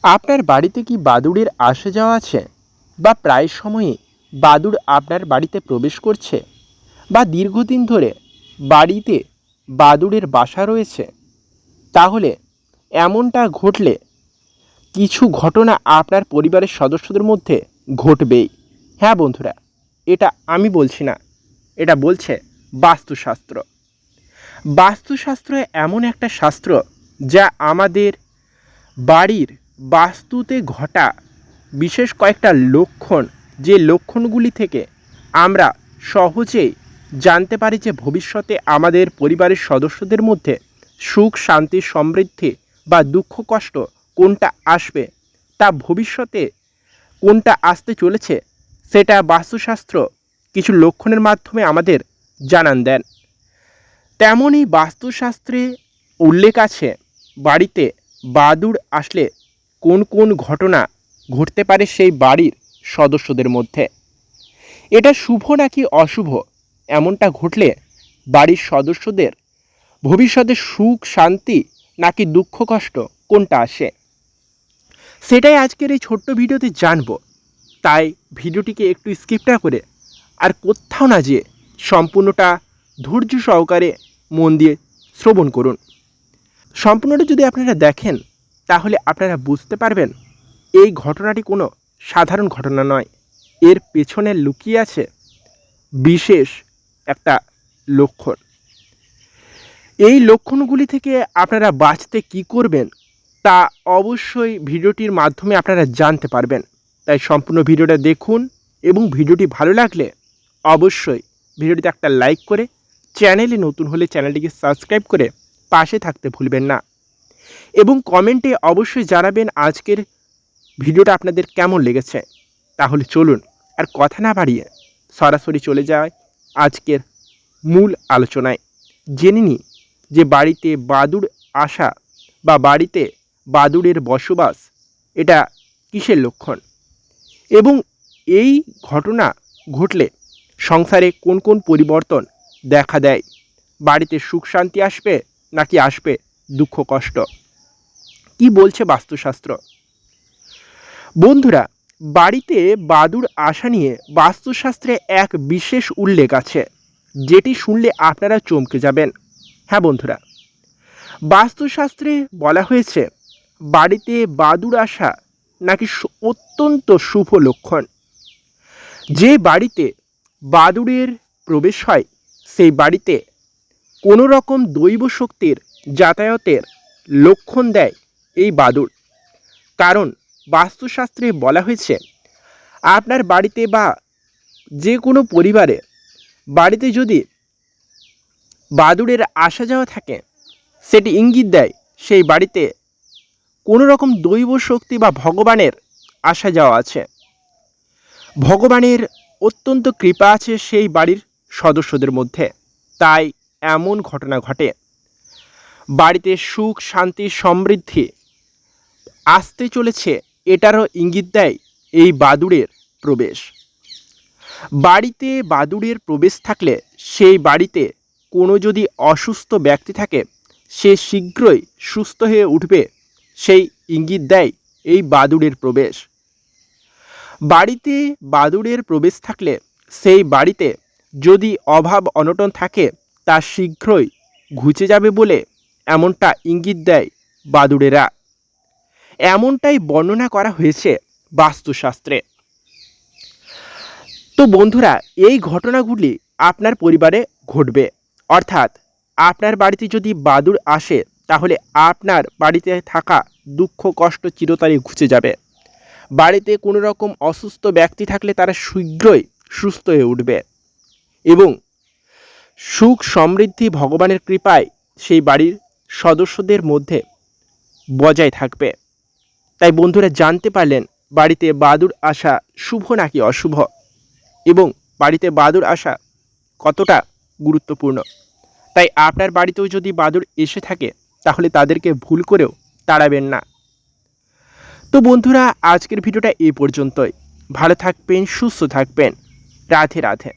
আপনার বাড়িতে কি বাদুড়ের আসা যাওয়া আছে, বা প্রায় সময়ই বাদুড় আপনার বাড়িতে প্রবেশ করছে, বা দীর্ঘদিন ধরে বাড়িতে বাদুড়ের বাসা রয়েছে? তাহলে এমনটা ঘটলে কিছু ঘটনা আপনার পরিবারের সদস্যদের মধ্যে ঘটবেই। হ্যাঁ বন্ধুরা, এটা আমি বলছি না, এটা বলছে বাস্তুশাস্ত্র। বাস্তুশাস্ত্র এমন একটা শাস্ত্র যা আমাদের বাড়ির বাস্তুতে ঘটা বিশেষ কয়েকটা লক্ষণ, যে লক্ষণগুলি থেকে আমরা সহজেই জানতে পারি যে ভবিষ্যতে আমাদের পরিবারের সদস্যদের মধ্যে সুখ শান্তি সমৃদ্ধি বা দুঃখ কষ্ট কোনটা আসবে, তা ভবিষ্যতে কোনটা আসতে চলেছে, সেটা বাস্তুশাস্ত্র কিছু লক্ষণের মাধ্যমে আমাদের জানান দেন। তেমনই বাস্তুশাস্ত্রে উল্লেখ আছে বাড়িতে বাদুড় আসলে কোন কোন ঘটনা ঘটতে পারে সেই বাড়ির সদস্যদের মধ্যে। এটা শুভ নাকি অশুভ, এমনটা ঘটলে বাড়ির সদস্যদের ভবিষ্যতে সুখ শান্তি নাকি দুঃখ কষ্ট কোনটা আসে, সেটাই আজকের এই ছোট্ট ভিডিওতে জানবো। তাই ভিডিওটিকে একটু স্কিপ না করে আর কোথাও না যেয়ে সম্পূর্ণটা ধৈর্য সহকারে মন দিয়ে শ্রবণ করুন। সম্পূর্ণটা যদি আপনারা দেখেন তাহলে আপনারা বুঝতে পারবেন এই ঘটনাটি কোনো সাধারণ ঘটনা নয়, এর পেছনে লুকিয়ে আছে বিশেষ একটা লক্ষণ। এই লক্ষণগুলি থেকে আপনারা বাঁচতে কী করবেন তা অবশ্যই ভিডিওটির মাধ্যমে আপনারা জানতে পারবেন। তাই সম্পূর্ণ ভিডিওটা দেখুন এবং ভিডিওটি ভালো লাগলে অবশ্যই ভিডিওটিতে একটা লাইক করে, চ্যানেলে নতুন হলে চ্যানেলটিকে সাবস্ক্রাইব করে পাশে থাকতে ভুলবেন না, এবং কমেন্টে অবশ্যই জানাবেন আজকের ভিডিওটা আপনাদের কেমন লেগেছে। তাহলে চলুন আর কথা না বাড়িয়ে সরাসরি চলে যায় আজকের মূল আলোচনায়। জেনে নিই যে বাড়িতে বাদুড় আসা বা বাড়িতে বাদুড়ের বসবাস এটা কিসের লক্ষণ, এবং এই ঘটনা ঘটলে সংসারে কোন কোন পরিবর্তন দেখা দেয়, বাড়িতে সুখ শান্তি আসবে নাকি আসবে দুঃখ কষ্ট, কি বলছে বাস্তুশাস্ত্র। বন্ধুরা, বাড়িতে বাদুড় আসা নিয়ে বাস্তুশাস্ত্রে এক বিশেষ উল্লেখ আছে, যেটি শুনলে আপনারা চমকে যাবেন। হ্যাঁ বন্ধুরা, বাস্তুশাস্ত্রে বলা হয়েছে বাড়িতে বাদুড় আসা নাকি অত্যন্ত শুভ লক্ষণ। যে বাড়িতে বাদুড়ের প্রবেশ হয় সেই বাড়িতে কোনো রকম দৈব শক্তির যাতায়াতের লক্ষণ দেয় এই বাদুড়। কারণ বাস্তুশাস্ত্রে বলা হয়েছে আপনার বাড়িতে বা যে কোনো পরিবারে বাড়িতে যদি বাদুড়ের আসা যাওয়া থাকে, সেটি ইঙ্গিত দেয় সেই বাড়িতে কোনো রকম দৈব শক্তি বা ভগবানের আসা যাওয়া আছে, ভগবানের অত্যন্ত কৃপা আছে সেই বাড়ির সদস্যদের মধ্যে। তাই এমন ঘটনা ঘটে, বাড়িতে সুখ শান্তি সমৃদ্ধি আসতে চলেছে, এটারও ইঙ্গিত দেয় এই বাদুড়ের প্রবেশ। বাড়িতে বাদুড়ের প্রবেশ থাকলে সেই বাড়িতে কোনো যদি অসুস্থ ব্যক্তি থাকে সে শীঘ্রই সুস্থ হয়ে উঠবে, সেই ইঙ্গিত দেয় এই বাদুড়ের প্রবেশ। বাড়িতে বাদুড়ের প্রবেশ থাকলে সেই বাড়িতে যদি অভাব অনটন থাকে তা শীঘ্রই ঘুচে যাবে বলে এমনটা ইঙ্গিত দেয় বাদুড়েরা। এমনটাই বর্ণনা করা হয়েছে বাস্তুশাস্ত্রে। তো বন্ধুরা, এই ঘটনাগুলি আপনার পরিবারে ঘটবে, অর্থাৎ আপনার বাড়িতে যদি বাদুড় আসে তাহলে আপনার বাড়িতে থাকা দুঃখ কষ্ট চিরতরে ঘুচে যাবে। বাড়িতে কোনো রকম অসুস্থ ব্যক্তি থাকলে তারা শীঘ্রই সুস্থ হয়ে উঠবে, এবং সুখ সমৃদ্ধি ভগবানের কৃপায় সেই বাড়ির সদস্যদের মধ্যে বজায় থাকবে। তাই বন্ধুরা, জানতে পারলেন বাড়িতে বাদুড় আসা শুভ নাকি অশুভ, এবং বাড়িতে বাদুড় আসা কতটা গুরুত্বপূর্ণ। তাই আপনার বাড়িতেও যদি বাদুড় এসে থাকে তাহলে তাদেরকে ভুল করেও তাড়াবেন না। তো বন্ধুরা, আজকের ভিডিওটা এই পর্যন্তই। ভালো থাকবেন, সুস্থ থাকবেন। রাধে রাধে।